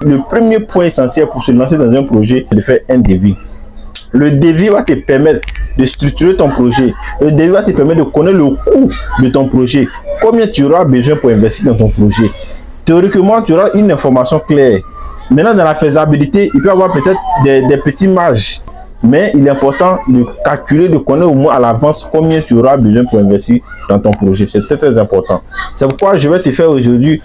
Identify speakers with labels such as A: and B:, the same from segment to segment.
A: Le premier point essentiel pour se lancer dans un projet, c'est de faire un devis. Le devis va te permettre de structurer ton projet. Le devis va te permettre de connaître le coût de ton projet. Combien tu auras besoin pour investir dans ton projet. Théoriquement, tu auras une information claire. Maintenant, dans la faisabilité, il peut y avoir peut-être des petits marges. Mais il est important de calculer, de connaître au moins à l'avance combien tu auras besoin pour investir dans ton projet. C'est très très important. C'est pourquoi je vais te faire aujourd'hui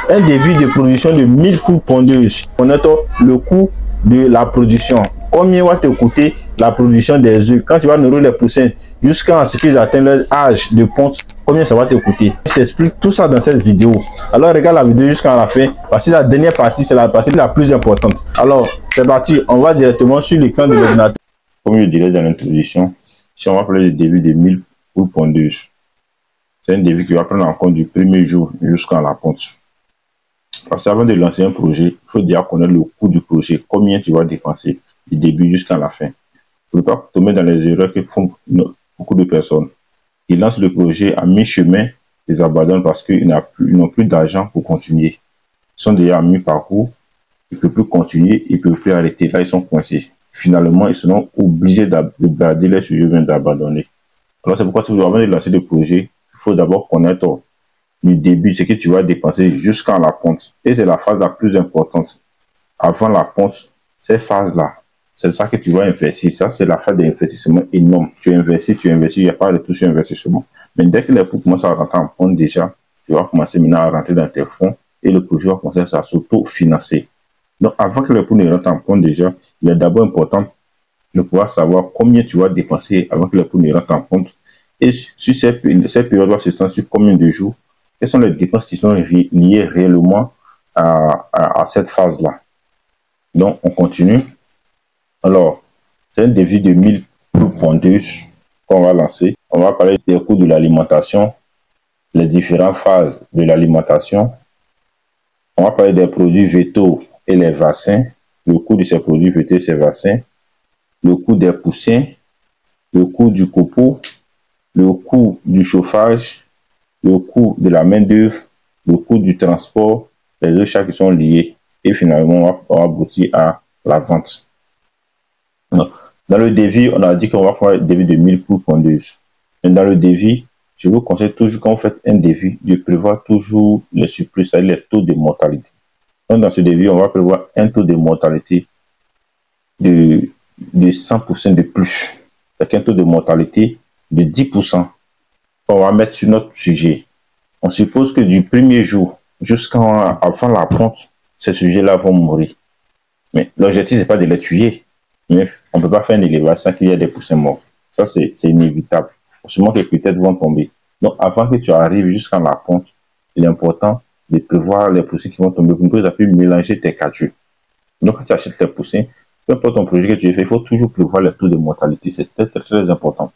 A: un devis de production de 1000 poules pondeuses. Connaître le coût de la production. Combien va te coûter la production des œufs quand tu vas nourrir les poussins jusqu'à ce qu'ils atteignent leur âge de ponte, combien ça va te coûter. Je t'explique tout ça dans cette vidéo. Alors regarde la vidéo jusqu'à la fin parce que la dernière partie, c'est la partie la plus importante. Alors c'est parti, on va directement sur l'écran de l'ordinateur. Comme je dirais dans l'introduction, si on va parler du début de 1000 poules pondeuses, c'est un début qui va prendre en compte du premier jour jusqu'à la ponte. Parce qu'avant de lancer un projet, il faut déjà connaître le coût du projet, combien tu vas dépenser du début jusqu'à la fin. Pour ne pas tomber dans les erreurs que font beaucoup de personnes. Ils lancent le projet à mi-chemin, ils abandonnent parce qu'ils n'ont plus d'argent pour continuer. Ils sont déjà à mi-parcours, ils ne peuvent plus continuer, ils ne peuvent plus arrêter. Là, ils sont coincés. Finalement, ils seront obligés de garder les sujets et d'abandonner. Alors, c'est pourquoi avant de lancer le projet, il faut d'abord connaître le début, ce que tu vas dépenser jusqu'à la ponte. Et c'est la phase la plus importante. Avant la ponte, cette phase-là, c'est ça que tu vas investir. Ça, c'est la phase d'investissement énorme. Tu investis, il n'y a pas de touche investissement. Mais dès que les poules commencent à rentrer en compte déjà, tu vas commencer maintenant à rentrer dans tes fonds et le projet va commencer à s'auto-financer. Donc, avant que les poules ne rentrent en compte déjà, il est d'abord important de pouvoir savoir combien tu vas dépenser avant que les poules ne rentrent en compte. Et sur cette période va s'étendre sur combien de jours, quelles sont les dépenses qui sont liées réellement à cette phase-là. Donc, on continue. Alors, c'est un devis de 1000 poules pondeuses qu'on va lancer. On va parler des coûts de l'alimentation, les différentes phases de l'alimentation. On va parler des produits végétaux et les vaccins, le coût de ces produits végétaux et ces vaccins, le coût des poussins, le coût du copeau, le coût du chauffage, le coût de la main-d'œuvre, le coût du transport, les autres charges qui sont liées. Et finalement, on va aboutir à la vente. Dans le devis, on a dit qu'on va faire un devis de 1000 poules pondeuses. Mais dans le devis, je vous conseille toujours, quand vous faites un devis, de prévoir toujours les surplus, c'est-à-dire les taux de mortalité. Donc, dans ce devis, on va prévoir un taux de mortalité de 100% de plus. C'est un taux de mortalité de 10%. On va mettre sur notre sujet. On suppose que du premier jour jusqu'à la ponte, ces sujets-là vont mourir. Mais l'objectif, ce n'est pas de les tuer. Mais on ne peut pas faire un élevage sans qu'il y ait des poussins morts. Ça, c'est inévitable. Seulement que peut-être vont tomber. Donc, avant que tu arrives jusqu'à la ponte, il est important de prévoir les poussins qui vont tomber pour que tu puisses mélanger tes captures. Donc, quand tu achètes ces poussins, peu importe ton projet que tu fais, il faut toujours prévoir les taux de mortalité. C'est très, très, très important.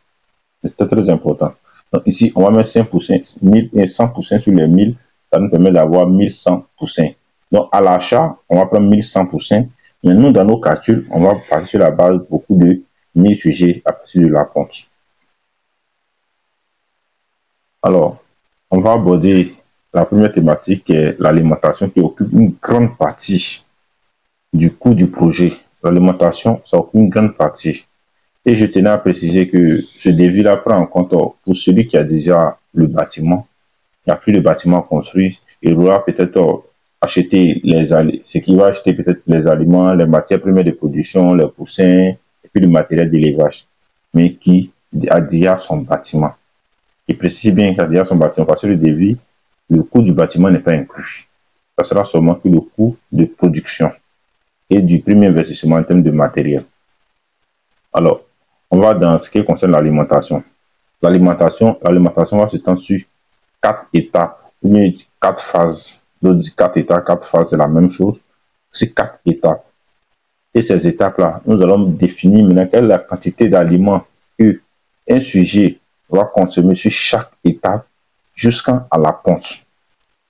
A: C'est très, très important. Donc, ici, on va mettre 5 poussins, 100 poussins sur les 1000. Ça nous permet d'avoir 1100 poussins. Donc, à l'achat, on va prendre 1100 poussins. Mais nous, dans nos calculs, on va passer sur la base beaucoup de 1000 sujets à partir de la ponte. Alors, on va aborder la première thématique qui est l'alimentation qui occupe une grande partie du coût du projet. L'alimentation, ça occupe une grande partie. Et je tenais à préciser que ce devis-là prend en compte pour celui qui a déjà le bâtiment. Il n'y a plus de bâtiment construit. Il aura peut-être acheter ce qui va acheter peut-être les aliments, les matières premières de production, les poussins, et puis le matériel d'élevage, mais qui a déjà son bâtiment. Il précise bien qu'il a déjà son bâtiment parce que le devis, le coût du bâtiment n'est pas inclus. Ça sera seulement que le coût de production et du premier investissement en termes de matériel. Alors, on va dans ce qui concerne l'alimentation. L'alimentation va s'étendre sur 4 étapes, ou bien 4 phases. Donc, 4 étapes, 4 phases, c'est la même chose. C'est 4 étapes. Et ces étapes-là, nous allons définir maintenant quelle est la quantité d'aliments qu'un sujet va consommer sur chaque étape jusqu'à la ponte.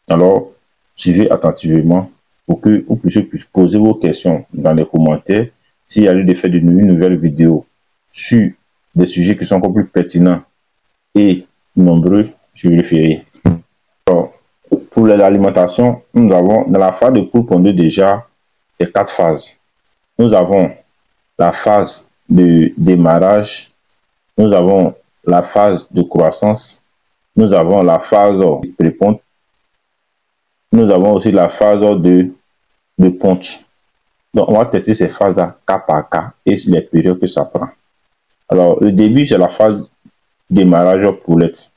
A: Alors, suivez attentivement pour que vous puissiez poser vos questions dans les commentaires. S'il y a lieu de faire une nouvelle vidéo sur des sujets qui sont encore plus pertinents et nombreux, je le ferai. Alors, pour l'alimentation, nous avons dans la phase de poules pondeuses déjà, c'est 4 phases. Nous avons la phase de démarrage, nous avons la phase de croissance, nous avons la phase de préponte, nous avons aussi la phase de ponte. Donc, on va tester ces phases-là cas par cas et les périodes que ça prend. Alors, le début, c'est la phase démarrage poulette.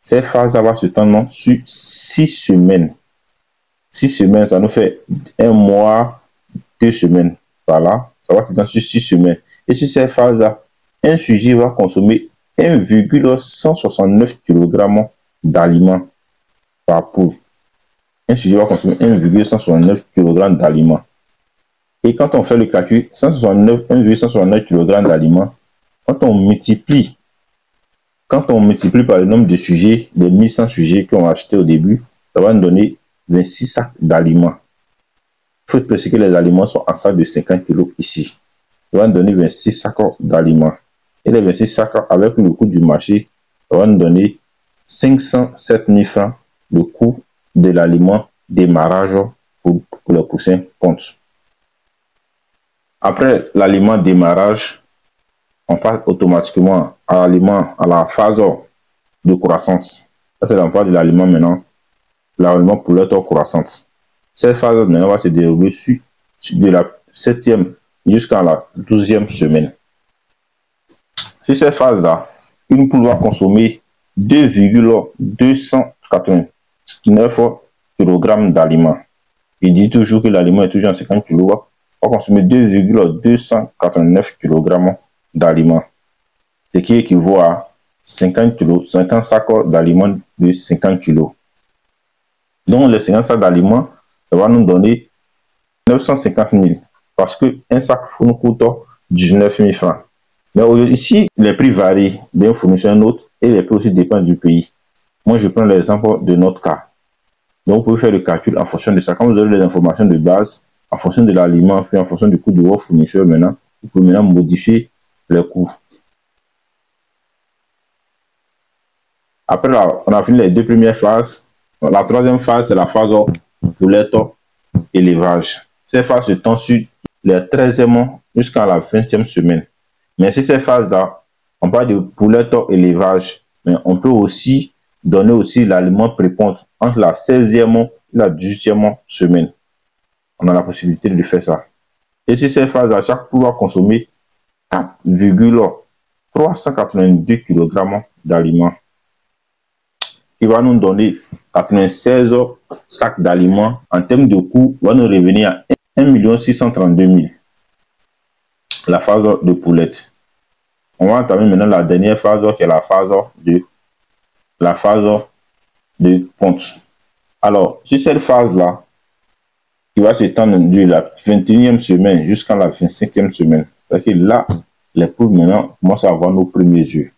A: Cette phase-là va se tendre sur 6 semaines. 6 semaines, ça nous fait 1 mois, 2 semaines. Voilà, ça va se tendre sur 6 semaines. Et sur cette phase-là, un sujet va consommer 1,169 kg d'aliments par poule. Un sujet va consommer 1,169 kg d'aliments. Et quand on fait le calcul, 1,169 kg d'aliments, quand on multiplie par le nombre de sujets, les 1100 sujets qu'on a achetés au début, ça va nous donner 26 sacs d'aliments. Il faut préciser que les aliments sont en sac de 50 kg ici. Ça va nous donner 26 sacs d'aliments. Et les 26 sacs, avec le coût du marché, ça va nous donner 507 000 francs le coût de l'aliment démarrage pour le poussin ponte. Après l'aliment démarrage, on passe automatiquement à la phase de croissance. Ça, c'est l'emploi de l'aliment maintenant, l'aliment poulette croissante. Cette phase maintenant va se dérouler de la 7e jusqu'à la 12e semaine. Sur cette phase-là, une poule va consommer 2,289 kg d'aliments. Il dit toujours que l'aliment est toujours en 50 kg. On va consommer 2,289 kg d'aliments, ce qui équivaut à 50 sacs d'aliments de 50 kg. Donc, les 50 sacs d'aliments, ça va nous donner 950 000 parce qu'un sac nous coûte 19 000 francs. Mais ici, les prix varient d'un fournisseur à un autre et les prix aussi dépendent du pays. Moi, je prends l'exemple de notre cas. Donc, vous pouvez faire le calcul en fonction de ça. Quand vous avez les informations de base, en fonction de l'aliment, en fonction du coût de votre fournisseur, maintenant, vous pouvez maintenant modifier les coûts. Après, on a fini les 2 premières phases. La 3e phase, c'est la phase poulette élevage. Cette phase se tend sur les 13e jusqu'à la 20e semaine. Mais sur ces phases-là, on parle de poulette élevage, mais on peut aussi donner aussi l'aliment préponte entre la 16e et la 18e semaine. On a la possibilité de faire ça. Et sur ces phases-là, chaque poule va consommer 4,382 kg d'aliments, qui va nous donner 96 sacs d'aliments. En termes de coût, va nous revenir à 1 632 000. La phase de poulette. On va entamer maintenant la dernière phase qui est la phase de ponte. Alors, sur cette phase-là, qui va s'étendre de la 21e semaine jusqu'à la 25e semaine, c'est-à-dire que là, les poules maintenant commencent à avoir nos premiers œufs.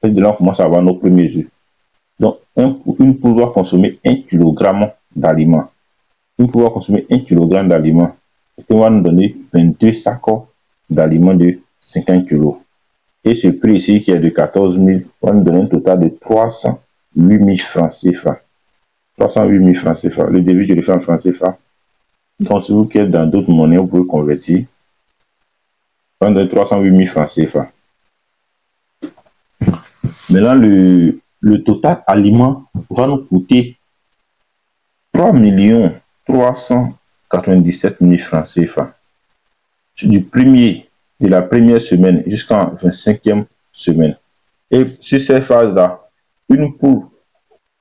A: De là, on commence à avoir nos premiers œufs. Donc, une poule va consommer 1 kg d'aliments. Une poule va consommer 1 kg d'aliments. Ce qui va nous donner 22 sacs d'aliments de 50 kg. Et ce prix ici, qui est de 14 000, va nous donner un total de 308 000 francs CFA. 308 000 francs CFA. Le début, je le fais en francs CFA. Donc, si vous êtes dans d'autres monnaies, vous pouvez convertir. Ça donne 308 000 francs CFA. Maintenant, le total aliment va nous coûter 3 397 000 francs CFA. De la première semaine jusqu'à la 25e semaine. Et sur cette phase-là, une poule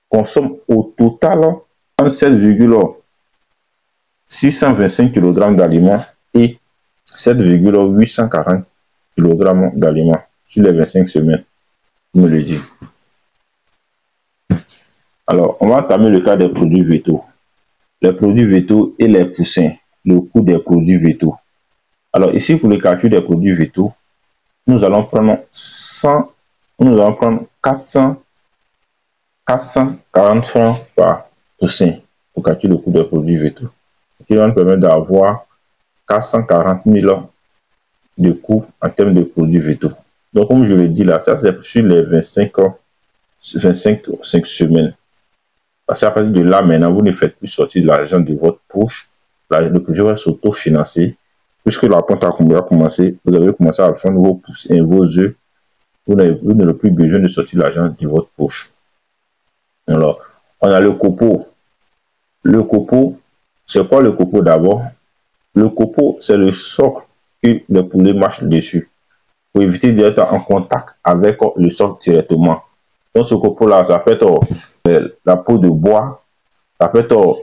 A: consomme au total 7,625 kg d'aliments et 7,840 kg d'aliments sur les 25 semaines. Je me le dis. Alors, on va entamer le cas des produits végétaux. Les produits végétaux et les poussins. Le coût des produits végétaux. Alors, ici, pour le calcul des produits végétaux, nous allons prendre 440 francs par poussin pour calculer le coût des produits végétaux. Ce qui va nous permettre d'avoir 440 000 de coût en termes de produits végétaux. Donc, comme je l'ai dit là, ça c'est sur les 25 semaines. Parce qu'à partir de là, maintenant, vous ne faites plus sortir de l'argent de votre poche. le projet va s'autofinancer. Puisque la ponte a commencé, vous avez commencé à faire vos œufs, vous n'avez plus besoin de sortir l'argent de votre poche. Alors, on a le copeau. Le copeau, c'est quoi le copeau d'abord? Le copeau, c'est le socle que les poulets marchent dessus pour éviter d'être en contact avec le socle directement. Donc, ce copeau-là, ça peut être la peau de bois, ça peut être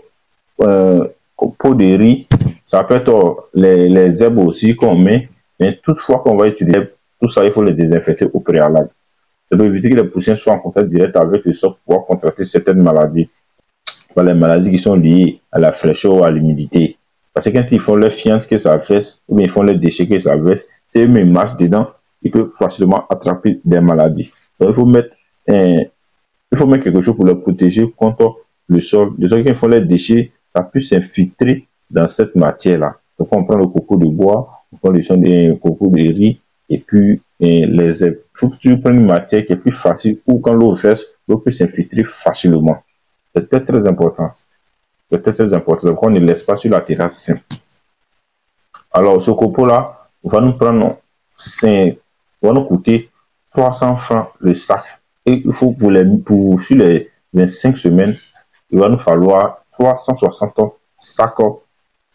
A: peau de riz, ça peut être les herbes aussi qu'on met, mais toutefois qu'on va utiliser tout ça, il faut les désinfecter au préalable. Ça doit éviter que les poussins soient en contact direct avec le sol pour pouvoir contracter certaines maladies. Les maladies qui sont liées à la fraîcheur ou à l'humidité. Parce que quand ils font les fientes que ça fait, ou bien ils font les déchets que ça fait, si eux-mêmes marchent dedans, ils peuvent facilement attraper des maladies. Donc il faut mettre quelque chose pour les protéger contre le sol. De sorte qu'ils font les déchets, ça peut s'infiltrer dans cette matière-là. Donc on prend le coco de bois, on prend le coco de riz, et puis les herbes. Il faut que tu prennes une matière qui est plus facile, ou quand l'eau verse, l'eau peut s'infiltrer facilement. C'est très important. C'est très important. Donc on ne laisse pas sur la terrasse simple. Alors ce copeau-là va nous coûter 300 francs le sac. Et il faut sur les 25 semaines, il va nous falloir 360 sacs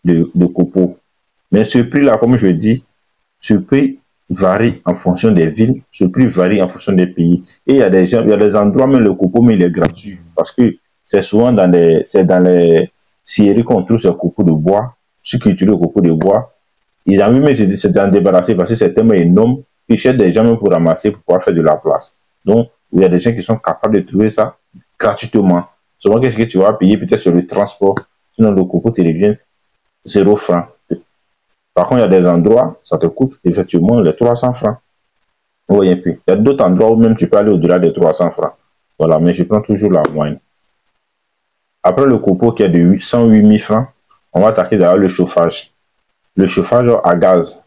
A: de copeaux. Mais ce prix-là, comme je dis, ce prix varie en fonction des villes, ce prix varie en fonction des pays. Et il y a des endroits, même le copeau, mais il est gratuit. Parce que c'est souvent dans les scieries qu'on trouve ce copeau de bois, ceux qui utilisent le copeau de bois. Ils ont même s'étaient en débarrasser parce que c'est tellement énorme qu'ils cherchent des gens même pour ramasser, pour pouvoir faire de la place. Donc, il y a des gens qui sont capables de trouver ça gratuitement. Souvent, qu'est-ce que tu vas payer? Peut-être sur le transport. Sinon, le copeau te revient 0 francs. Par contre, il y a des endroits, ça te coûte effectivement les 300 francs. Oui, et puis, il y a d'autres endroits où même tu peux aller au-delà des 300 francs. Voilà, mais je prends toujours la moyenne. Après le copeau qui est de 108 000 francs, on va attaquer d'ailleurs le chauffage. Le chauffage à gaz.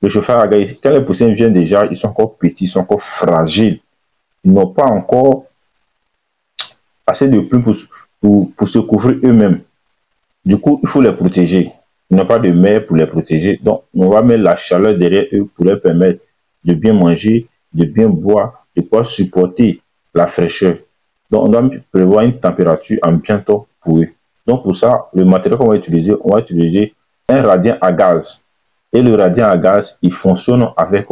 A: Le chauffage à gaz, quand les poussins viennent déjà, ils sont encore petits, ils sont encore fragiles. Ils n'ont pas encore assez de plumes pour se couvrir eux-mêmes. Du coup, il faut les protéger. Ils n'ont pas de mer pour les protéger. Donc, on va mettre la chaleur derrière eux pour leur permettre de bien manger, de bien boire, de pouvoir supporter la fraîcheur. Donc, on doit prévoir une température ambiante pour eux. Donc, pour ça, le matériel qu'on va utiliser, on va utiliser un radiant à gaz. Et le radiant à gaz, il fonctionne avec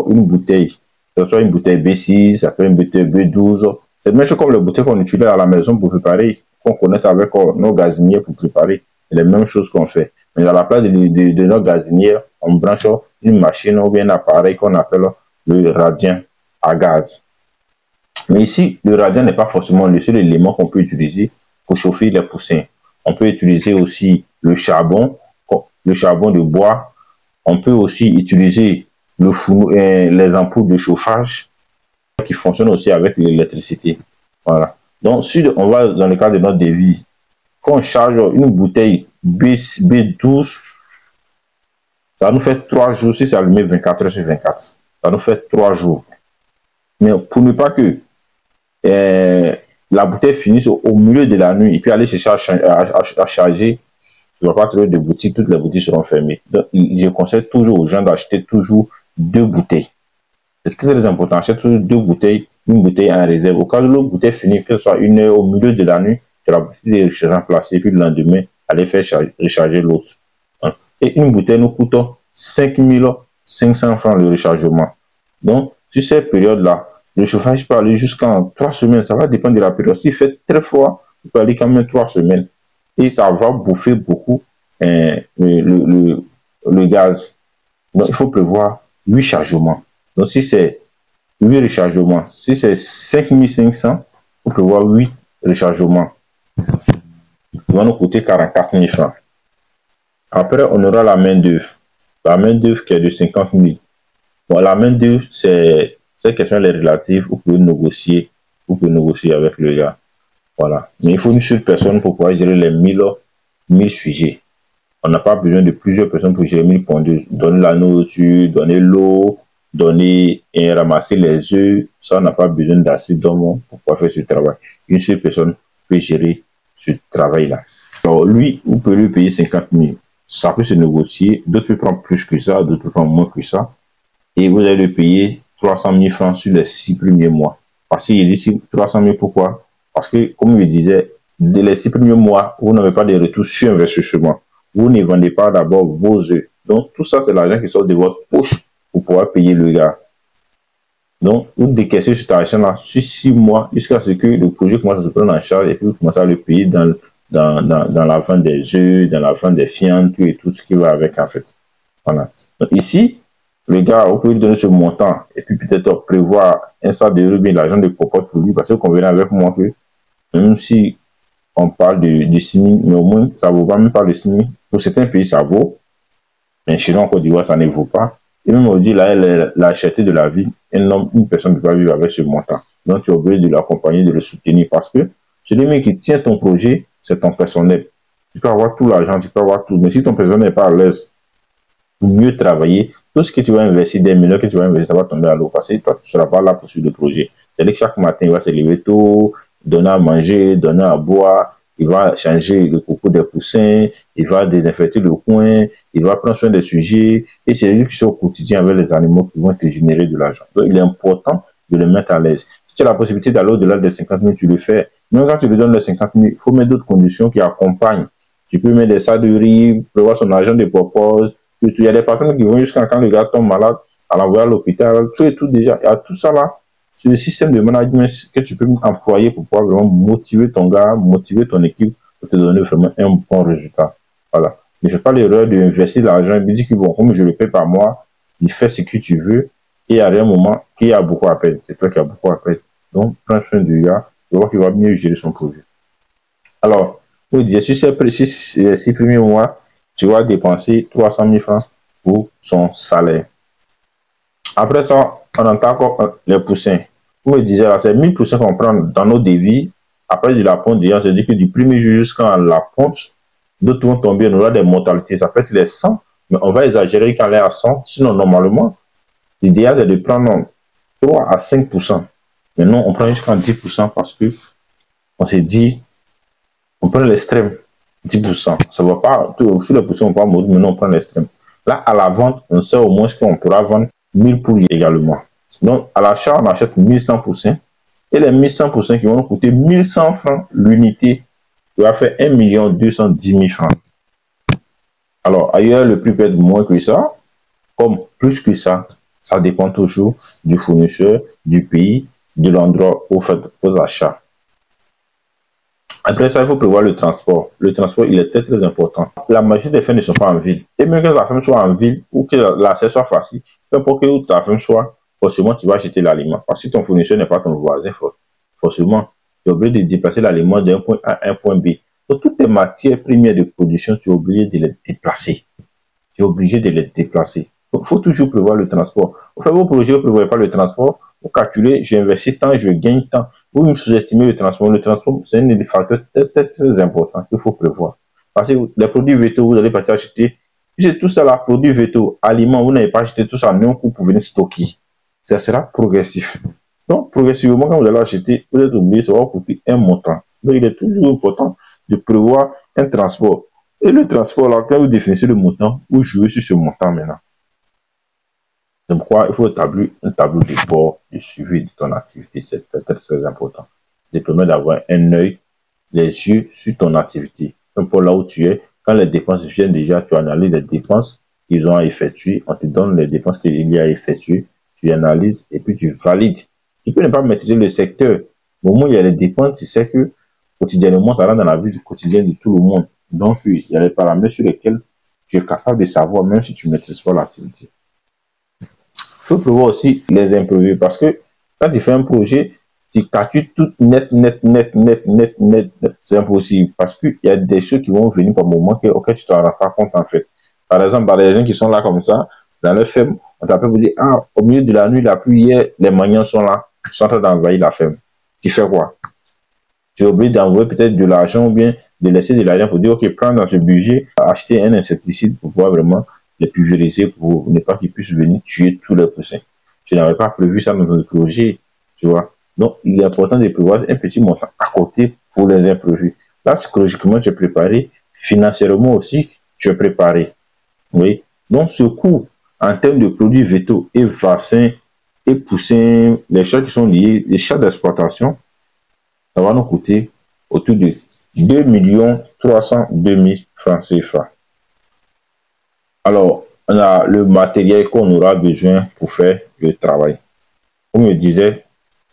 A: une bouteille. Que ce soit une bouteille B6, ça peut être une bouteille B12. C'est même chose comme les bouteilles qu'on utilise à la maison pour préparer, qu'on connecte avec nos gazinières pour préparer. C'est les mêmes choses qu'on fait. Mais à la place de nos gazinières, on branche une machine ou bien un appareil qu'on appelle le radiant à gaz. Mais ici, le radiant n'est pas forcément le seul élément qu'on peut utiliser pour chauffer les poussins. On peut utiliser aussi le charbon de bois. On peut aussi utiliser les ampoules de chauffage qui fonctionnent aussi avec l'électricité. Voilà. Donc, si on va dans le cadre de notre devis, quand on charge une bouteille B12, ça nous fait 3 jours si c'est allumé 24 heures sur 24. Ça nous fait 3 jours. Mais pour ne pas que la bouteille finisse au milieu de la nuit et puis aller chercher à charger, je ne vais pas trouver de boutique, toutes les boutiques seront fermées. Donc, je conseille toujours aux gens d'acheter toujours 2 bouteilles. C'est très important, achète toujours 2 bouteilles, une bouteille en réserve. Au cas où l'autre bouteille finit, que ce soit 1 heure au milieu de la nuit, tu la bouteille de remplacer, et puis le lendemain, aller faire recharger l'autre. Et une bouteille nous coûte 5 500 francs le rechargement. Donc, sur cette période-là, le chauffage peut aller jusqu'en 3 semaines. Ça va dépendre de la période. S'il fait très froid, il peut aller quand même 3 semaines. Et ça va bouffer beaucoup le gaz. Donc, il faut prévoir 8 chargements. Donc, si c'est 8 rechargements, si c'est 5500, il faut prévoir 8 rechargements. Ça va nous coûter 44 000 francs. Après, on aura la main-d'œuvre. La main-d'œuvre qui est de 50 000. Bon, la main-d'œuvre, c'est question les relatives. Vous pouvez négocier avec le gars. Voilà. Mais il faut une seule personne pour pouvoir gérer les 1000 sujets. On n'a pas besoin de plusieurs personnes pour gérer 1000 pondeuses. Donner la nourriture, donner l'eau, donner et ramasser les œufs. Ça, on n'a pas besoin d'assez d'hommes pour pouvoir faire ce travail. Une seule personne peut gérer ce travail-là. Alors, lui, vous pouvez lui payer 50 000. Ça peut se négocier. D'autres peuvent prendre plus que ça, d'autres peuvent prendre moins que ça. Et vous allez le payer 300 000 francs sur les 6 premiers mois. Parce qu'il dit 300 000, pourquoi? Parce que, comme je disais, dès les 6 premiers mois, vous n'avez pas de retour sur investissement. Vous ne vendez pas d'abord vos œufs. Donc, tout ça, c'est l'argent qui sort de votre poche pour pouvoir payer le gars. Donc, vous décaissez cet argent-là sur 6 mois jusqu'à ce que le projet commence à se prendre en charge et puis vous commencez à le payer dans la vente des œufs, dans la vente des fientes et tout ce qui va avec, en fait. Voilà. Donc, ici, le gars, vous pouvez lui donner ce montant et puis peut-être prévoir un salaire de revenu, l'argent de popote pour lui, parce que vous convenez avec moi que même si on parle de 6 000, mais au moins, ça ne vaut pas même pas le 6 000. Pour certains pays, ça vaut, mais chez nous, en Côte d'Ivoire, ça ne vaut pas. Et même aujourd'hui, là, la cherté de la vie, une personne ne peut pas vivre avec ce montant. Donc, tu es obligé de l'accompagner, de le soutenir, parce que celui qui tient ton projet, c'est ton personnel. Tu peux avoir tout l'argent, tu peux avoir tout, mais si ton personnel n'est pas à l'aise pour mieux travailler, tout ce que tu vas investir, des millions que tu vas investir, ça va tomber à l'eau, parce que toi, tu ne seras pas là pour suivre le projet. C'est-à-dire que chaque matin, il va se lever tôt, donner à manger, donner à boire, il va changer le coco des poussins, il va désinfecter le coin, il va prendre soin des sujets, et c'est lui qui sont au quotidien avec les animaux qui vont te générer de l'argent. Donc, il est important de le mettre à l'aise. Si tu as la possibilité d'aller au-delà des 50 000, tu le fais. Même quand tu lui donnes les 50 000, il faut mettre d'autres conditions qui accompagnent. Tu peux mettre des sacs de riz, prévoir son argent de propose. Il y a des personnes qui vont jusqu'à quand le gars tombe malade, à l'envoyer à l'hôpital, tout et tout déjà. Il y a tout ça là. C'est le système de management que tu peux employer pour pouvoir vraiment motiver ton gars, motiver ton équipe pour te donner vraiment un bon résultat. Voilà. Ne fais pas l'erreur d'investir l'argent et me dire que bon, comme je le paie par mois, tu fais ce que tu veux et à un moment qu'il y a beaucoup à perdre. C'est toi qui as beaucoup à perdre. Donc, prends soin du gars, tu vois qu'il va mieux gérer son projet. Alors, vous dites, si ces 6 premiers mois, tu vas dépenser 300 000 francs pour son salaire. Après ça, on entend encore les poussins. Vous me disiez, c'est 1000 poussins qu'on prend dans nos devis. Après de la ponte, c'est dit que du premier jour jusqu'à la ponte, d'autres vont tomber, on aura des mortalités. Ça peut être les 100, mais on va exagérer quand elle est à 100. Sinon, normalement, l'idéal est de prendre 3 à 5%. Mais non, on prend jusqu'à 10% parce que on s'est dit, on prend l'extrême, 10%. Ça ne va pas, tous les poussins, on va pas mourir, mais non, on prend l'extrême. Là, à la vente, on sait au moins qu'on pourra vendre 1000 poules également. Donc, à l'achat, on achète 1100 poussins. Et les 1100 poussins qui vont nous coûter 1100 francs l'unité, ça va faire 1 210 000 francs. Alors, ailleurs, le prix peut être moins que ça, comme plus que ça. Ça dépend toujours du fournisseur, du pays, de l'endroit où vous faites vos achats. Après ça, il faut prévoir le transport. Le transport, il est très, très important. La majorité des fermes ne sont pas en ville. Et même que la ferme soit en ville ou que l'accès soit facile, peu importe que ta ferme soit, forcément, tu vas acheter l'aliment. Parce que ton fournisseur n'est pas ton voisin, forcément, tu es obligé de déplacer l'aliment d'un point A à un point B. Donc, toutes tes matières premières de production, tu es obligé de les déplacer. Tu es obligé de les déplacer. Donc, il faut toujours prévoir le transport. Vous faites vos projets, vous ne prévoyez pas le transport. Vous calculez, j'investis tant, je gagne tant. Vous me sous-estimez le transport. Le transport, c'est un des facteurs très, très, très importants qu'il faut prévoir. Parce que les produits vétos, vous allez partir acheter. C'est tout ça là, produits vétos, aliments, vous n'avez pas acheté tout ça en un coup pour venir stocker. Ça sera progressif. Donc, progressivement, quand vous allez acheter, vous êtes obligé, ça va vous coûter un montant. Donc, il est toujours important de prévoir un transport. Et le transport, là, quand vous définissez le montant, vous jouez sur ce montant maintenant. C'est pourquoi il faut établir un tableau de bord de suivi de ton activité. C'est très, très, très important. Ça permet d'avoir un œil, les yeux sur ton activité. Un peu là où tu es, quand les dépenses viennent déjà, tu analyses les dépenses qu'ils ont à effectuer. On te donne les dépenses qu'il y a à effectuer. Tu analyses et puis tu valides. Tu peux ne pas maîtriser le secteur. Au moment où il y a les dépenses, tu sais que quotidiennement, ça rentre dans la vie quotidienne de tout le monde. Donc, il y a les paramètres sur lesquels tu es capable de savoir, même si tu ne maîtrises pas l'activité. Il faut prévoir aussi les imprévus parce que quand tu fais un projet, tu calcules tout net. C'est impossible parce qu'il y a des choses qui vont venir par moment auxquelles tu ne te rends pas compte en fait. Par exemple, les gens qui sont là comme ça, dans le ferme, on t'appelle pour dire, ah, au milieu de la nuit, la pluie, hier, les maniants sont là, ils sont en train d'envahir la ferme. Tu fais quoi? Tu es obligé d'envoyer peut-être de l'argent ou bien de laisser de l'argent pour dire, ok, prends dans ce budget, acheter un insecticide pour pouvoir vraiment les pulvériser pour ne pas qu'ils puissent venir tuer tous les poussins. Je n'avais pas prévu ça dans notre projet, tu vois. Donc, il est important de prévoir un petit montant à côté pour les imprévus. Là, psychologiquement, j'ai préparé financièrement aussi, tu es préparé. Oui. Donc, ce coût en termes de produits végétaux et vaccins et poussins, les charges qui sont liées, les charges d'exploitation, ça va nous coûter autour de 2 302 000 francs CFA. Alors, on a le matériel qu'on aura besoin pour faire le travail. Comme je disais,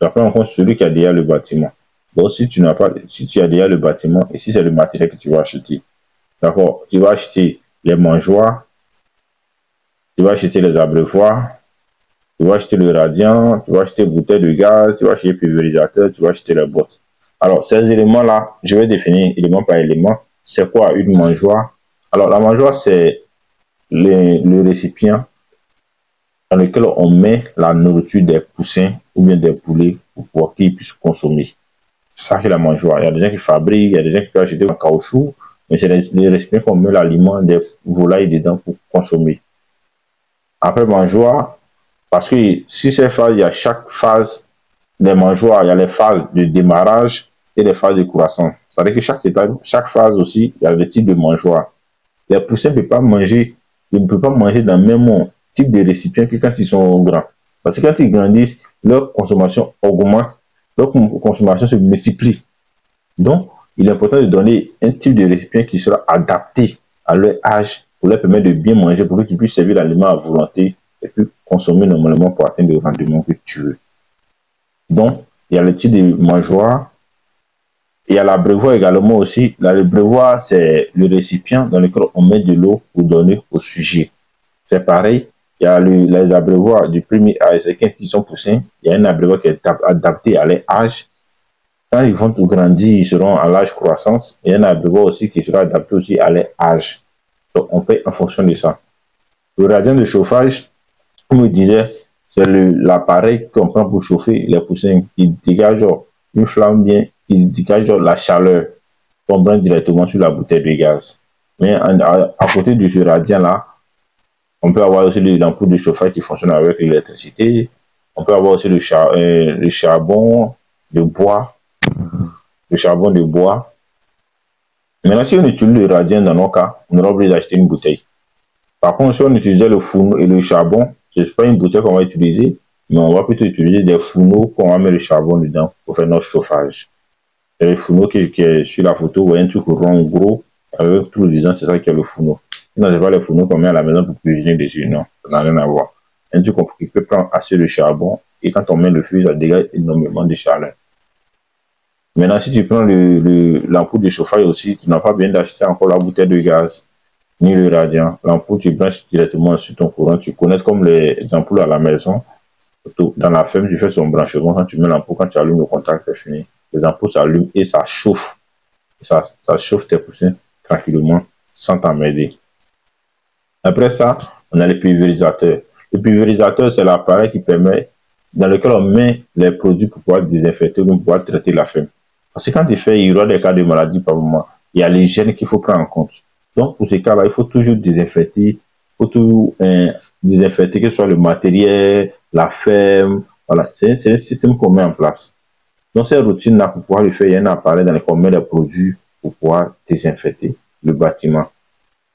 A: ça prend en compte celui qui a déjà le bâtiment. Donc, si tu as déjà le bâtiment et si c'est le matériel que tu vas acheter, d'accord, tu vas acheter les mangeoires, tu vas acheter les abreuvoirs, tu vas acheter le radiant, tu vas acheter bouteille de gaz, tu vas acheter pulvérisateur, tu vas acheter les bottes. Alors, ces éléments-là, je vais définir élément par élément. C'est quoi une mangeoire? Alors, la mangeoire, c'est le récipient dans lequel on met la nourriture des poussins ou bien des poulets pour qu'ils puissent consommer. Ça, c'est la mangeoire. Il y a des gens qui fabriquent, il y a des gens qui peuvent acheter en caoutchouc, mais c'est les récipients qu'on met l'aliment des volailles dedans pour consommer. Après mangeoire, parce que si c'est phase, il y a chaque phase des mangeoires, il y a les phases de démarrage et les phases de croissance. C'est-à-dire que chaque étape, chaque phase aussi, il y a des types de mangeoires. Les poussins ne peuvent pas manger, ils ne peuvent pas manger dans le même type de récipient que quand ils sont grands. Parce que quand ils grandissent, leur consommation augmente, leur consommation se multiplie. Donc, il est important de donner un type de récipient qui sera adapté à leur âge pour leur permettre de bien manger, pour que tu puisses servir l'aliment à volonté et puis consommer normalement pour atteindre le rendement que tu veux. Donc, il y a le type de mangeoire. Il y a l'abreuvoir également aussi. L'abreuvoir, c'est le récipient dans lequel on met de l'eau pour donner au sujet. C'est pareil. Il y a les abreuvoirs du premier âge, c'est quand ils sont poussins. Il y a un abreuvoir qui est adapté à leur âge. Quand ils vont tout grandir, ils seront à l'âge croissance. Il y a un abreuvoir aussi qui sera adapté aussi à leur âge. Donc, on paye en fonction de ça. Le radiant de chauffage, comme je disais, c'est l'appareil qu'on prend pour chauffer les poussins qui dégage une flamme bien, qui dégage la chaleur qu'on branche directement sur la bouteille de gaz. Mais à côté de ce radiant-là, on peut avoir aussi l'ampoule de chauffage qui fonctionne avec l'électricité. On peut avoir aussi le charbon de bois. Le charbon de bois. Maintenant, si on utilise le radiant dans nos cas, on aura obligé d'acheter une bouteille. Par contre, si on utilisait le fourneau et le charbon, ce n'est pas une bouteille qu'on va utiliser, mais on va plutôt utiliser des fourneaux qu'on va mettre le charbon dedans pour faire notre chauffage. C'est le fourneau qui est sur la photo, vous voyez un truc rond gros, avec tout dedans, c'est ça qui est le fourneau. Non, ce n'est pas le fourneau qu'on met à la maison pour cuisiner dessus, non, ça n'a rien à voir. Un truc qui peut prendre assez de charbon, et quand on met le feu, ça dégage énormément de chaleur. Maintenant, si tu prends l'ampoule de chauffage aussi, tu n'as pas besoin d'acheter encore la bouteille de gaz, ni le radiant. L'ampoule, tu branches directement sur ton courant. Tu connais comme les ampoules à la maison. Dans la ferme, tu fais son branchement. Quand tu mets l'ampoule, quand tu allumes le contact, c'est fini. Les ampoules s'allument et ça chauffe. Ça chauffe tes poussins tranquillement, sans t'emmerder. Après ça, on a les pulvérisateurs. Le pulvérisateur, c'est l'appareil qui permet, dans lequel on met les produits pour pouvoir désinfecter ou pour pouvoir traiter la ferme. Parce que quand tu fais, il y aura des cas de maladie par moment. Il y a l'hygiène qu'il faut prendre en compte. Donc, pour ces cas-là, il faut toujours désinfecter. Il faut toujours désinfecter, que ce soit le matériel, la ferme. Voilà, c'est un système qu'on met en place. Donc, cette routine-là, pour pouvoir le faire, il y a un appareil dans lequel on met les produits pour pouvoir désinfecter le bâtiment.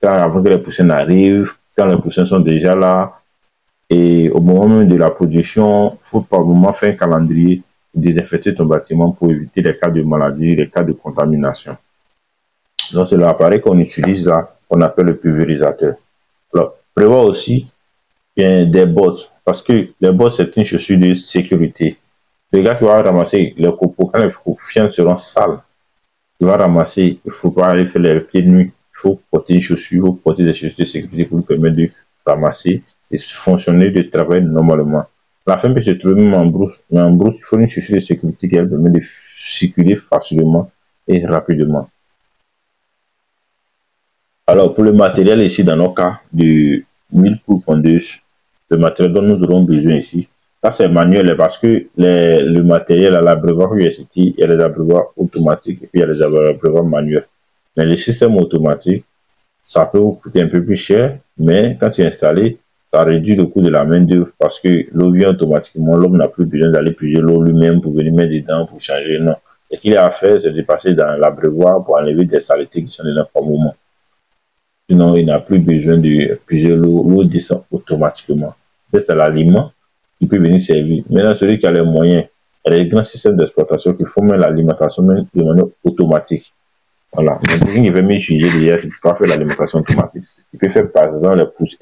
A: Avant que les poussins arrivent, quand les poussins sont déjà là, et au moment même de la production, il faut par moment faire un calendrier pour désinfecter ton bâtiment pour éviter les cas de maladie, les cas de contamination. Donc, c'est l'appareil qu'on utilise là, qu'on appelle le pulvérisateur. Alors, prévoit aussi des bottes, parce que les bottes, c'est une chaussure de sécurité. Le gars qui va ramasser les copeaux, quand les copeaux seront sales, il va ramasser, il ne faut pas aller faire les pieds nus. Il faut porter une chaussure, il faut porter des chaussures de sécurité pour lui permettre de ramasser et fonctionner, de travailler normalement. La ferme peut se trouver même en brousse, mais en brousse, il faut une chaussure de sécurité qui permet de circuler facilement et rapidement. Alors, pour le matériel ici, dans nos cas de 1000 poules pondeuses, le matériel dont nous aurons besoin ici, ça c'est manuel parce que le matériel à l'abreuvoir UST, il y a les abreuvoirs automatiques et puis il y a les abreuvoirs manuels. Mais le système automatique, ça peut vous coûter un peu plus cher, mais quand tu es installé, ça réduit le coût de la main-d'œuvre parce que l'eau vient automatiquement. L'homme n'a plus besoin d'aller puiser l'eau lui-même pour venir mettre dedans, pour changer. Non. Ce qu'il a à faire, c'est de passer dans l'abreuvoir pour enlever des saletés qui sont dedans par moment. Sinon, il n'a plus besoin de plusieurs lots. L'eau descend automatiquement. C'est l'aliment qui peut venir servir. Maintenant, celui qui a les moyens, il y a des grands systèmes d'exploitation qui font même l'alimentation même de manière automatique. Voilà. Donc, il veut m'utiliser déjà, c'est pas faire l'alimentation automatique. Il peut faire par exemple les pousses,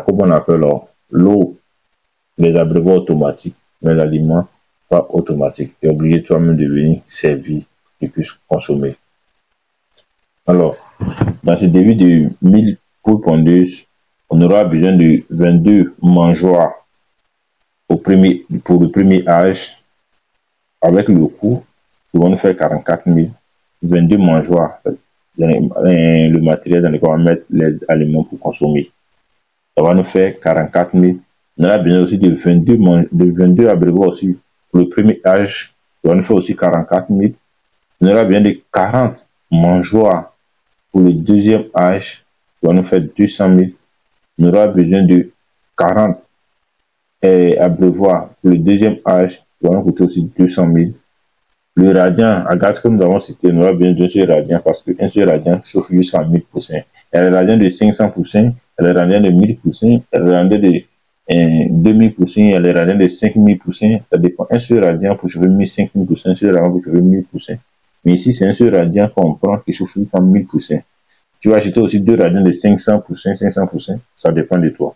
A: comment on appelle l'eau, les abreuvoirs automatiques, mais l'aliment pas automatique. Tu es obligé toi-même de venir servir et puis consommer. Alors, dans ce débit de 1000 poules pondeuses, on aura besoin de 22 mangeoires pour le premier âge, avec le coût, ils vont nous faire 44 000. 22 mangeoires, le matériel dans lequel on va mettre les aliments pour consommer. Ça va nous faire 44 000. On aura besoin aussi de 22 abreuvoirs aussi pour le premier âge, ça va nous faire aussi 44 000. On aura besoin de 40 mangeoires pour le deuxième âge, ça va nous faire 200 000. On aura besoin de 40 abreuvoirs pour le deuxième âge, ça va nous coûter aussi 200 000. Le radiant à gaz que nous avons cité, on aura besoin d'un seul radiant parce qu'un seul radiant chauffe jusqu'à 1000%. Il y a le radiant de 500%, il y a le radiant de 1000%, il y a le radiant de 2000%, il y a le radiant de 5000%. Ça dépend. Un seul radiant pour chauffer 5000%, un seul radiant pour chauffer 1000%. Mais ici, c'est un seul radiant qu'on prend qui chauffe jusqu'à 1000%. Tu vas acheter aussi deux radiants de 500%, 500%, ça dépend de toi.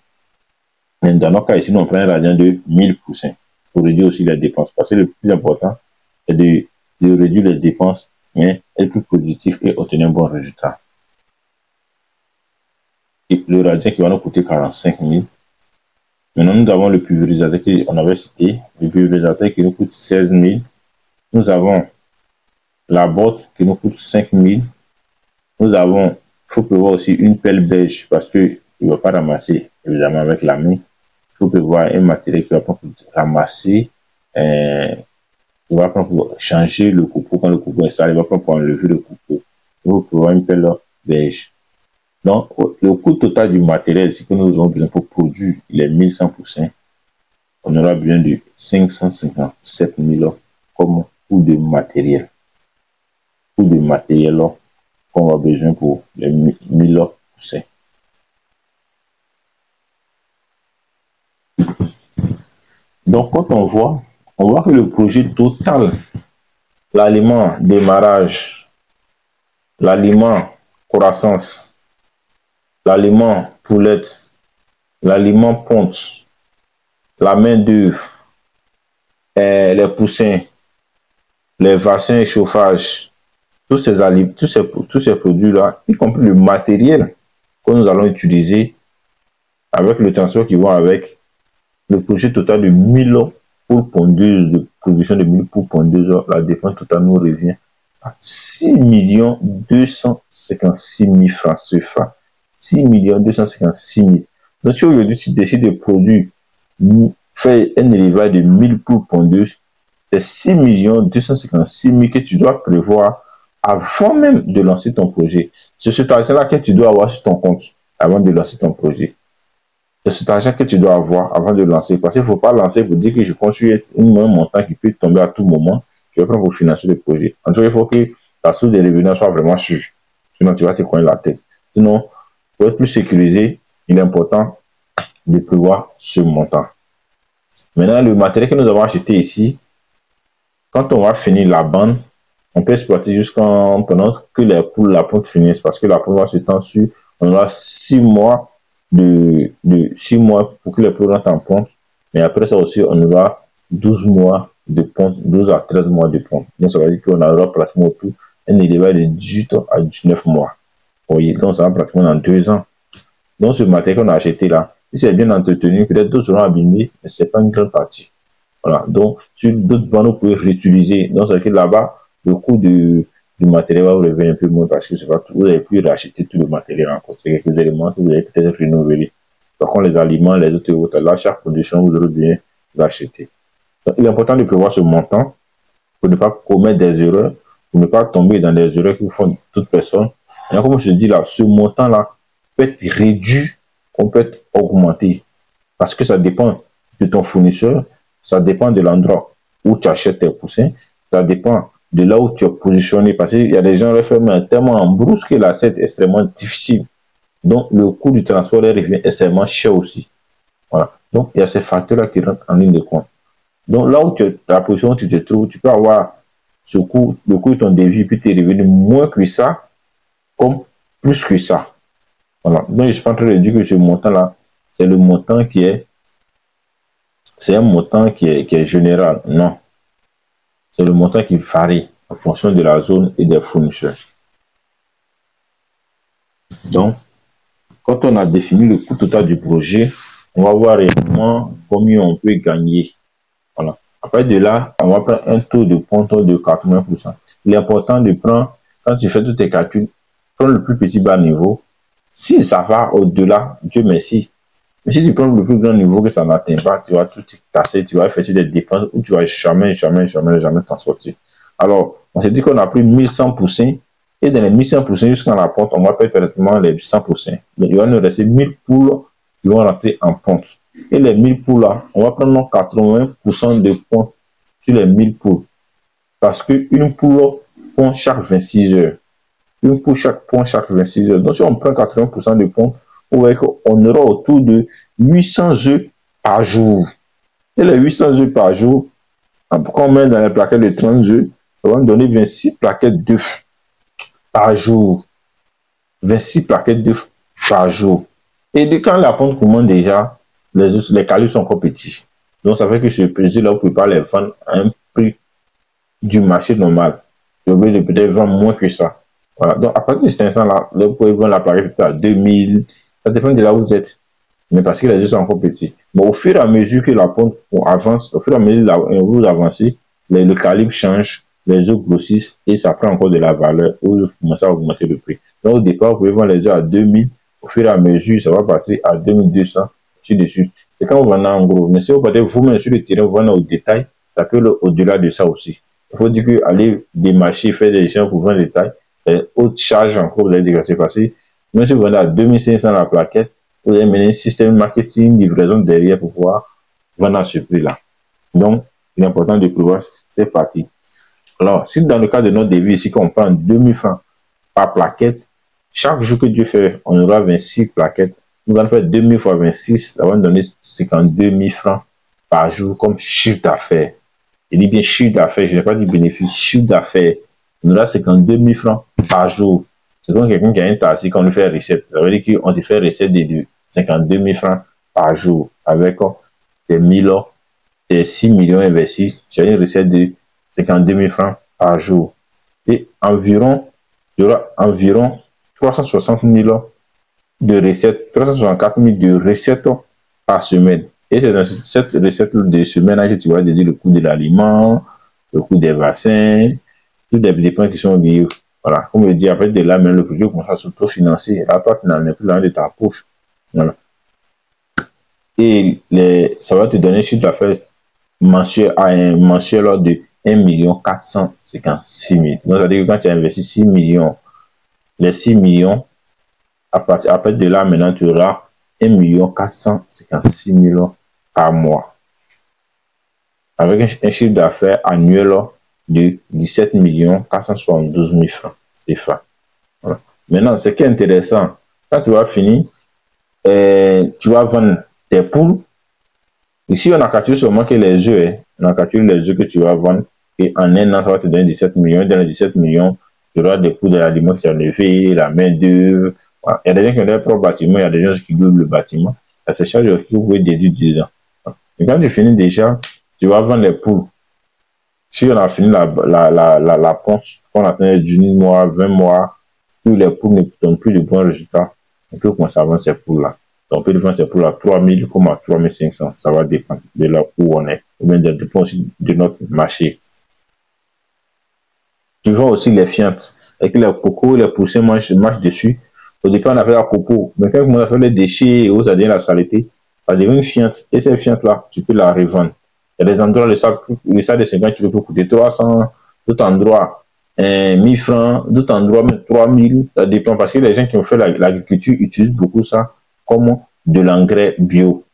A: Mais dans notre cas ici, nous on prend un radiant de 1000% pour réduire aussi les dépenses. Parce que le plus important, c'est de réduire les dépenses, mais être plus productif et obtenir un bon résultat. Et le radiant qui va nous coûter 45 000. Maintenant, nous avons le pulvérisateur qu'on avait cité, le pulvérisateur qui nous coûte 16 000. Nous avons la botte qui nous coûte 5 000. Nous avons, il faut prévoir aussi une pelle beige parce qu'il ne va pas ramasser, évidemment, avec la main. Il faut prévoir un matériel qui va pas ramasser, il va prendre pour changer le copeau quand le copeau est sale, il va prendre pour enlever le copeau. Il faut prévoir une pelle beige. Donc, le coût total du matériel, c'est que nous avons besoin pour produire les 1100%. On aura besoin de 557 000 comme coût de matériel. Coût de matériel qu'on a besoin pour les 1000%. Donc, quand on voit que le projet total, l'aliment démarrage, l'aliment croissance, l'aliment poulette, l'aliment ponte, la main d'œuvre, les poussins, les vaccins et chauffage, tous ces produits-là, y compris le matériel que nous allons utiliser avec le transport qui va avec, le projet total de 1000 poules pondeuses, de production de 1000 poules pondeuses, la dépense totale nous revient à 6 256 000 francs CFA. 6 256 000. Donc, si aujourd'hui tu décides de produire, faire un élevage de 1000 poules pondeuses, c'est 6 256 000 que tu dois prévoir avant même de lancer ton projet. C'est cet argent-là que tu dois avoir sur ton compte avant de lancer ton projet. C'est cet argent que tu dois avoir avant de lancer. Parce qu'il ne faut pas lancer pour dire que je construis un montant qui peut tomber à tout moment. Tu vas prendre pour financer le projet. En tout cas, il faut que la source des revenus soit vraiment sûre. Sinon, tu vas te coincer la tête. Sinon, pour être plus sécurisé, il est important de prévoir ce montant. Maintenant, le matériel que nous avons acheté ici, quand on va finir la bande, on peut exploiter jusqu'en pendant que les poules, la ponte finisse, parce que la ponte va s'étendre sur, on aura 6 mois de 6 mois pour que les poules rentrent en ponte, mais après ça aussi, on aura 12 mois de ponte, 12 à 13 mois de ponte. Donc ça veut dire qu'on aura pratiquement tout un élevage de 18 à 19 mois. Vous voyez, donc ça va pratiquement dans 2 ans. Donc ce matériel qu'on a acheté là, si c'est bien entretenu, peut-être d'autres seront abîmés, mais ce n'est pas une grande partie. Voilà, donc sur d'autres bancs, vous pouvez réutiliser. Donc c'est que là-bas, le coût du matériel va vous revenir un peu moins parce que c'est pas tout. Vous avez pu racheter tout le matériel encore. C'est quelques éléments que vous allez peut-être renouveler. Par contre, les aliments, les autres, là, chaque production, vous aurez bien l'acheter. Il est important de prévoir ce montant pour ne pas commettre des erreurs, pour ne pas tomber dans des erreurs que font toute personne. Et comme je dis là, ce montant-là peut être réduit, on peut être augmenté parce que ça dépend de ton fournisseur, ça dépend de l'endroit où tu achètes tes poussins. Ça dépend de là où tu es positionné. Parce qu'il y a des gens qui font tellement en brousse que l'assiette est extrêmement difficile. Donc, le coût du transport revient extrêmement cher aussi. Voilà. Donc, il y a ces facteurs-là qui rentrent en ligne de compte. Donc, là où la position où tu te trouves, tu peux avoir ce coût, le coût de ton devis, puis tu es revenu moins que ça, comme plus que ça. Voilà. Donc, je suis pas en train de dire que ce montant-là, c'est le montant qui est, c'est un montant qui est général. Non. C'est le montant qui varie en fonction de la zone et des fournisseurs. Donc, quand on a défini le coût total du projet, on va voir réellement combien on peut gagner. Voilà. Après de là, on va prendre un taux de ponte de 80%. Il est important de prendre, quand tu fais tous tes calculs, prendre le plus petit bas niveau. Si ça va au-delà, Dieu merci. Mais si tu prends le plus grand niveau que ça n'atteint pas, tu vas tout casser, tu vas effectuer des dépenses où tu vas jamais t'en sortir. Alors, on s'est dit qu'on a pris 1100%, et dans les 1100% jusqu'à la ponte, on va perdre pratiquement les 100%. Donc, il va nous rester 1000 poules qui vont rentrer en ponte. Et les 1000 poules là, on va prendre 80% de ponte sur les 1000 poules. Parce qu'une poule pond chaque 26 heures. Une poule pond chaque 26 heures. Donc, si on prend 80% de ponte, on aura autour de 800 œufs par jour. Et les 800 œufs par jour, quand on met dans les plaquettes de 30 œufs, ça va nous donner 26 plaquettes d'œufs par jour. 26 plaquettes d'œufs par jour. Et quand la ponte commence déjà, les calibres sont encore petits. Donc, ça fait que ce prix-là, vous ne pouvez pas les vendre à un prix du marché normal. Vous pouvez peut-être vendre moins que ça. Voilà. Donc, à partir de cet instant-là, vous pouvez vendre la plaquette à 2000. Ça dépend de là où vous êtes. Mais parce que les œufs sont encore petits. Bon, au fur et à mesure que la ponte avance, au fur et à mesure que vous avancez, le calibre change, les œufs grossissent et ça prend encore de la valeur où vous commencez à augmenter le prix. Donc, au départ, vous pouvez vendre les œufs à 2000. Au fur et à mesure, ça va passer à 2200 ci-dessus. C'est quand vous vendez en gros. Mais si vous partez vous-même sur le terrain, vous vendez au détail, ça peut aller au-delà de ça aussi. Il faut dire que aller démarcher, faire des gens pour vendre le détail, c'est haute charge encore, vous allez dégrader passer. Même si vous vendez à 2500 la plaquette, vous allez mener un système marketing, livraison derrière pour pouvoir vendre à ce prix-là. Donc, il est important de prévoir ces parties. Alors, si dans le cas de notre devis ici, qu'on prend 2000 francs par plaquette, chaque jour que Dieu fait, on aura 26 plaquettes. Nous allons faire 2000 fois 26, ça va nous donner 52 000 francs par jour comme chiffre d'affaires. Je dis bien chiffre d'affaires, je n'ai pas dit bénéfice, chiffre d'affaires. On aura 52 000 francs par jour. C'est comme quelqu'un qui a un taxi qu'on lui fait recette. Ça veut dire qu'on te fait recette de 52 000 francs par jour avec des 6 millions investis. J'ai une recette de 52 000 francs par jour. Et environ, il y aura environ 360 000 de recettes, 364 000 de recettes par semaine. Et c'est dans cette recette de semaine que tu vas dédier le coût de l'aliment, le coût des vaccins, tous les dépenses qui sont liées. Voilà, comme je dis, après de là, même le projet commence à s'auto-financer. Là, toi, tu n'en es plus dans de ta poche. Voilà. Et ça va te donner un chiffre d'affaires mensuel de 1 456 000. Donc, ça veut dire que quand tu as investi 6 millions, les 6 millions, après de là, maintenant, tu auras 1 456 000 par mois. Avec un chiffre d'affaires annuel de 17 472 000 francs. C'est ça. Voilà. Maintenant, ce qui est intéressant, quand tu vas finir, tu vas vendre tes poules. Ici, on a calculé seulement que les œufs. On a calculé les œufs que tu vas vendre. Et en un an, ça va te donner 17 millions. Dans les 17 millions, tu auras des coûts de l'aliment qui sont élevés, la main-d'œuvre. Voilà. Il y a des gens qui ont leur propre bâtiment, il y a des gens qui louent le bâtiment. Ça se charge aussi, vous pouvez déduire dedans. Voilà. Et quand tu finis déjà, tu vas vendre les poules. Si on a fini la ponte, on a atteint 18 mois, 20 mois, plus les poules ne donnent plus de bons résultats, on peut commencer à vendre ces poules-là. Donc, on peut vendre ces poules à 3000 comme à 3500. Ça va dépendre de là où on est. Ou bien ça dépend aussi de notre marché. Tu vends aussi les fientes. Avec les cocos, les poussins marchent dessus. Au départ, on avait la coco. Mais quand on a fait les déchets, ça devient la saleté, ça devient une fiente. Et cette fiente-là, tu peux la revendre. Il y a des endroits, le sac de 50 kg peut coûter 300, d'autres endroits 1000 francs, d'autres endroits même 3000, ça dépend parce que les gens qui ont fait l'agriculture utilisent beaucoup ça comme de l'engrais bio.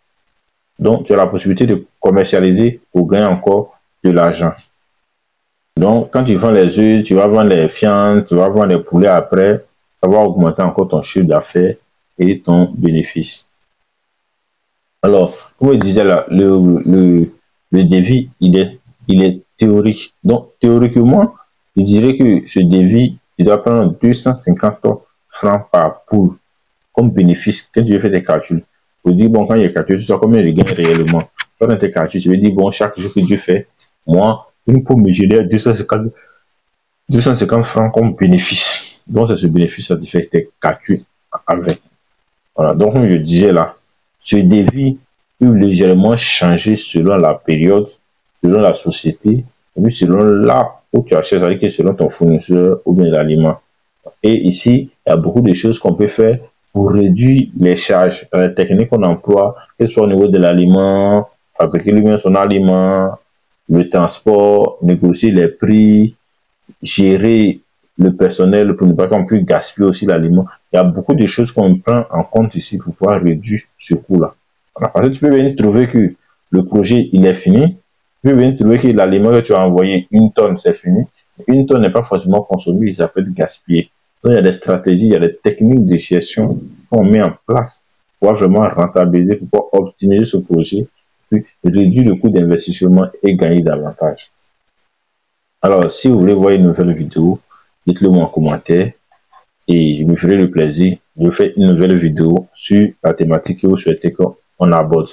A: Donc, tu as la possibilité de commercialiser pour gagner encore de l'argent. Donc, quand tu vends les œufs, tu vas vendre les fientes, tu vas vendre les poulets après, ça va augmenter encore ton chiffre d'affaires et ton bénéfice. Alors, comme je disais là, le devis, il est théorique. Donc, théoriquement, je dirais que ce devis, il doit prendre 250 francs par poule comme bénéfice quand tu fais tes calculs. Pour dire, bon, quand il y a calcul, tu sais combien je gagne réellement. Quand tu as tes calculs, tu veux dire, bon, chaque jour que Dieu fait, moi, une poule me génère 250 francs comme bénéfice. Donc, c'est ce bénéfice-là qui fait tes calculs avec. Voilà. Donc, comme je disais là, ce devis peut légèrement changer selon la période, selon la société, et puis selon là où tu achètes, c'est-à-dire que selon ton fournisseur ou bien l'aliment. Et ici, il y a beaucoup de choses qu'on peut faire pour réduire les charges. Les techniques qu'on emploie, que ce soit au niveau de l'aliment, fabriquer lui-même son aliment, le transport, négocier les prix, gérer le personnel pour ne pas qu'on puisse gaspiller aussi l'aliment. Il y a beaucoup de choses qu'on prend en compte ici pour pouvoir réduire ce coût-là. Parce que tu peux venir trouver que le projet, il est fini. Tu peux venir trouver que l'aliment que tu as envoyé, 1 tonne, c'est fini. 1 tonne n'est pas forcément consommée, ça peut être gaspillé. Donc, il y a des stratégies, il y a des techniques de gestion qu'on met en place pour vraiment rentabiliser, pour pouvoir optimiser ce projet, puis réduire le coût d'investissement et gagner davantage. Alors, si vous voulez voir une nouvelle vidéo, dites-le moi en commentaire et je me ferai le plaisir de faire une nouvelle vidéo sur la thématique que vous souhaitez qu'on aborde.